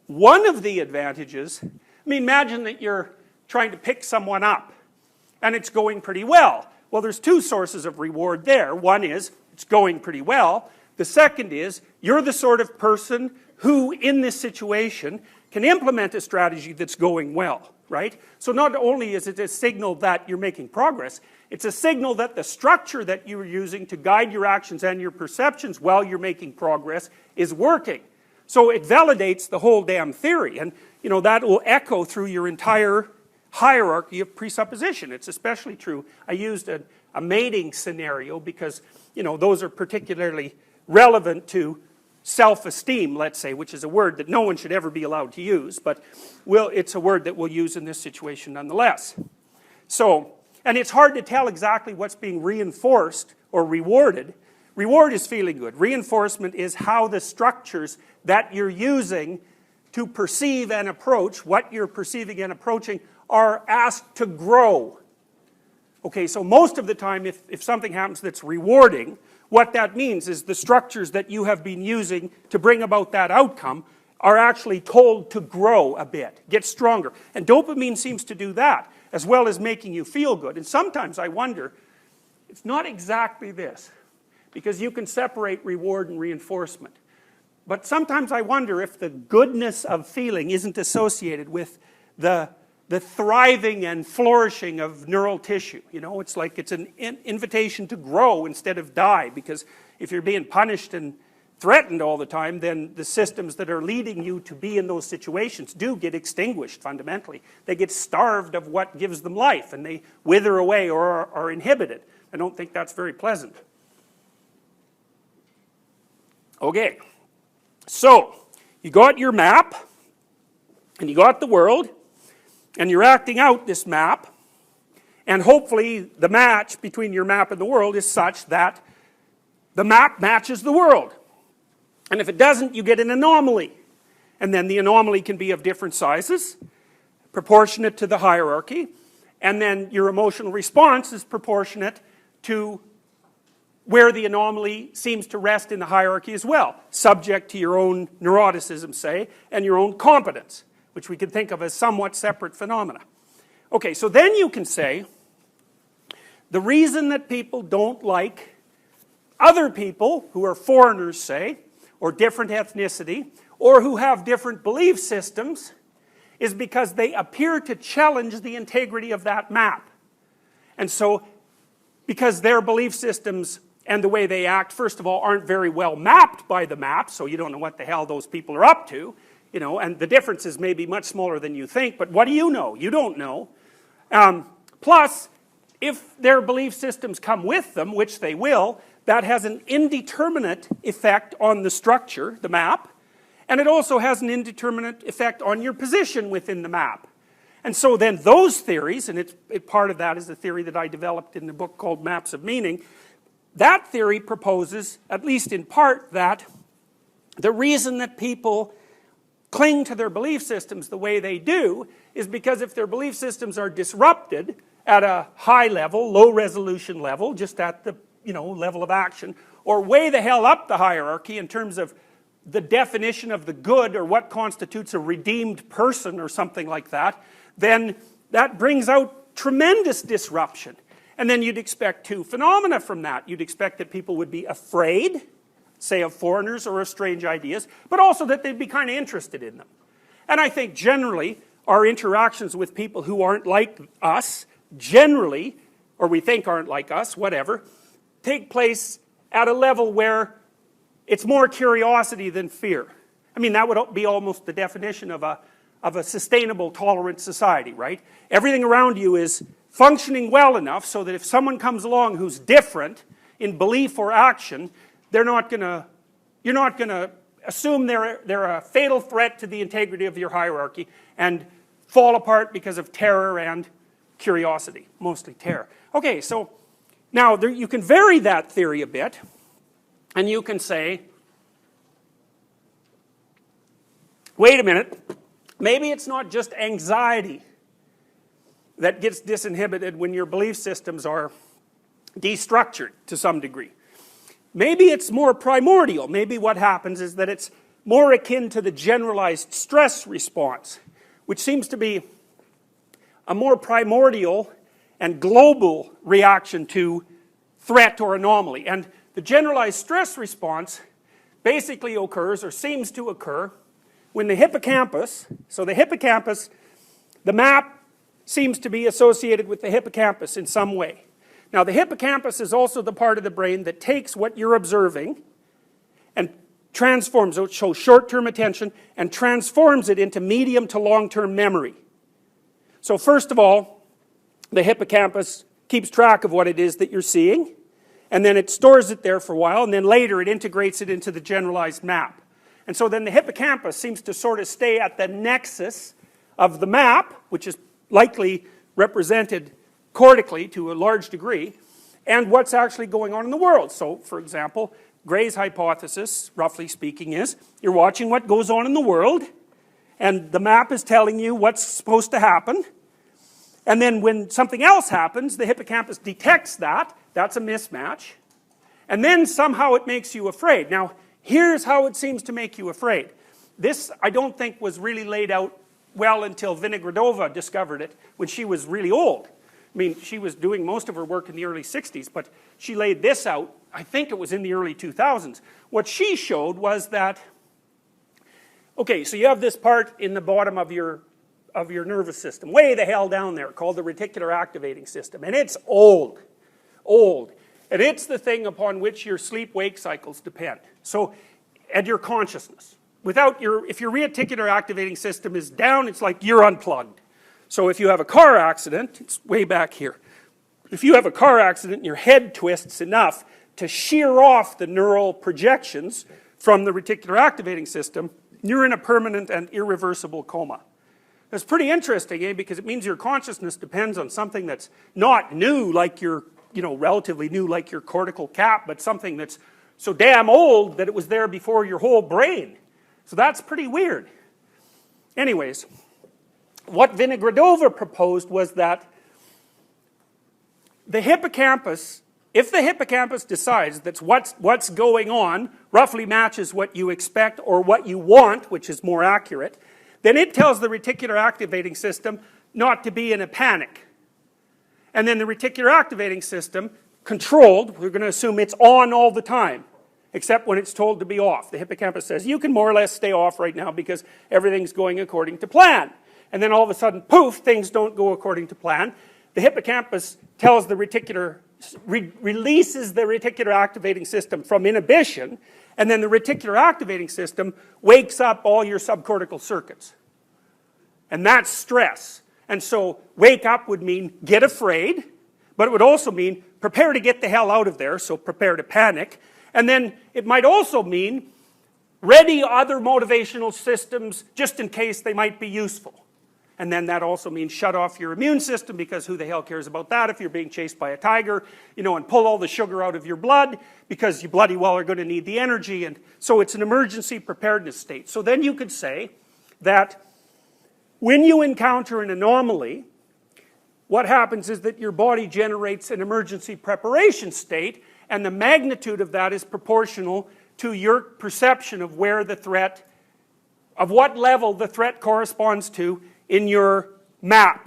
One of the advantages, I mean, imagine that you're trying to pick someone up and it's going pretty well. Well, there's two sources of reward there. One is it's going pretty well. The second is you're the sort of person who, in this situation, can implement a strategy that's going well, right? So not only is it a signal that you're making progress, it's a signal that the structure that you're using to guide your actions and your perceptions while you're making progress is working. So it validates the whole damn theory, and you know that will echo through your entire hierarchy of presupposition. It's especially true. I used a mating scenario because you know those are particularly relevant to self-esteem, let's say, which is a word that no one should ever be allowed to use, but it's a word that we'll use in this situation nonetheless. So, and it's hard to tell exactly what's being reinforced or rewarded. Reward is feeling good. Reinforcement is how the structures that you're using to perceive and approach, what you're perceiving and approaching, are asked to grow. Okay, so most of the time if something happens that's rewarding, what that means is the structures that you have been using to bring about that outcome are actually told to grow a bit, get stronger. And dopamine seems to do that, as well as making you feel good. And sometimes I wonder, it's not exactly this, because you can separate reward and reinforcement. But sometimes I wonder if the goodness of feeling isn't associated with the thriving and flourishing of neural tissue. You know, it's like it's an invitation to grow instead of die, because if you're being punished and threatened all the time, then the systems that are leading you to be in those situations do get extinguished fundamentally. They get starved of what gives them life, and they wither away or are inhibited. I don't think that's very pleasant. Okay, so you got your map, and you got the world, and you're acting out this map, and hopefully the match between your map and the world is such that the map matches the world. And if it doesn't, you get an anomaly. And then the anomaly can be of different sizes, proportionate to the hierarchy, and then your emotional response is proportionate to where the anomaly seems to rest in the hierarchy as well, subject to your own neuroticism, say, and your own competence, which we could think of as somewhat separate phenomena. Okay, so then you can say, the reason that people don't like other people who are foreigners, say, or different ethnicity, or who have different belief systems, is because they appear to challenge the integrity of that map. And so, because their belief systems and the way they act, first of all, aren't very well mapped by the map, so you don't know what the hell those people are up to, you know, and the differences may be much smaller than you think, but what do you know? You don't know. Plus, if their belief systems come with them, which they will, that has an indeterminate effect on the structure, the map, and it also has an indeterminate effect on your position within the map. And so then those theories, and part of that is the theory that I developed in the book called Maps of Meaning, that theory proposes, at least in part, that the reason that people cling to their belief systems the way they do is because if their belief systems are disrupted at a high level, low resolution level, just at the level of action, or way the hell up the hierarchy in terms of the definition of the good or what constitutes a redeemed person or something like that, then that brings out tremendous disruption. And then you'd expect two phenomena from that. You'd expect that people would be afraid, say, of foreigners or of strange ideas, but also that they'd be kind of interested in them. And I think generally our interactions with people who aren't like us, generally, or we think aren't like us, whatever, take place at a level where it's more curiosity than fear. I mean, that would be almost the definition of a sustainable, tolerant society, right? Everything around you is functioning well enough so that if someone comes along who's different in belief or action, you're not going to assume they're a fatal threat to the integrity of your hierarchy and fall apart because of terror and curiosity, mostly terror. Okay, so now you can vary that theory a bit, and you can say, wait a minute, maybe it's not just anxiety that gets disinhibited when your belief systems are destructured to some degree. Maybe it's more primordial. Maybe what happens is that it's more akin to the generalized stress response, which seems to be a more primordial and global reaction to threat or anomaly. And the generalized stress response basically occurs, or seems to occur, when the hippocampus, so the hippocampus, the map seems to be associated with the hippocampus in some way. Now the hippocampus is also the part of the brain that takes what you're observing and transforms it, so short-term attention, and transforms it into medium to long-term memory. So first of all, the hippocampus keeps track of what it is that you're seeing, and then it stores it there for a while, and then later it integrates it into the generalized map. And so then the hippocampus seems to sort of stay at the nexus of the map, which is likely represented cortically to a large degree, and what's actually going on in the world. So, for example, Gray's hypothesis, roughly speaking, is you're watching what goes on in the world, and the map is telling you what's supposed to happen, and then when something else happens, the hippocampus detects that, that's a mismatch, and then somehow it makes you afraid. Now, here's how it seems to make you afraid. This, I don't think, was really laid out well until Vinogradova discovered it when she was really old. I mean, she was doing most of her work in the early 60s, but she laid this out, I think it was in the early 2000s. What she showed was that, okay, so you have this part in the bottom of your nervous system, way the hell down there, called the reticular activating system, and it's old, and it's the thing upon which your sleep-wake cycles depend. So, and your consciousness. Without if your reticular activating system is down, it's like you're unplugged. So if you have a car accident, it's way back here. If you have a car accident and your head twists enough to shear off the neural projections from the reticular activating system, you're in a permanent and irreversible coma. That's pretty interesting, eh? Because it means your consciousness depends on something that's not new, like your, relatively new, like your cortical cap, but something that's so damn old that it was there before your whole brain. So that's pretty weird. Anyways, what Vinogradova proposed was that the hippocampus, if the hippocampus decides that what's going on roughly matches what you expect or what you want, which is more accurate, then it tells the reticular activating system not to be in a panic. And then the reticular activating system, controlled, we're going to assume it's on all the time, except when it's told to be off. The hippocampus says, you can more or less stay off right now because everything's going according to plan. And then all of a sudden, poof, things don't go according to plan. The hippocampus tells the releases the reticular activating system from inhibition, and then the reticular activating system wakes up all your subcortical circuits. And that's stress. And so, wake up would mean get afraid, but it would also mean prepare to get the hell out of there, so prepare to panic. And then it might also mean ready other motivational systems just in case they might be useful. And then that also means shut off your immune system, because who the hell cares about that if you're being chased by a tiger, and pull all the sugar out of your blood, because you bloody well are going to need the energy. And so it's an emergency preparedness state. So then you could say that when you encounter an anomaly, what happens is that your body generates an emergency preparation state, and the magnitude of that is proportional to your perception of where the threat, of what level the threat corresponds to in your map.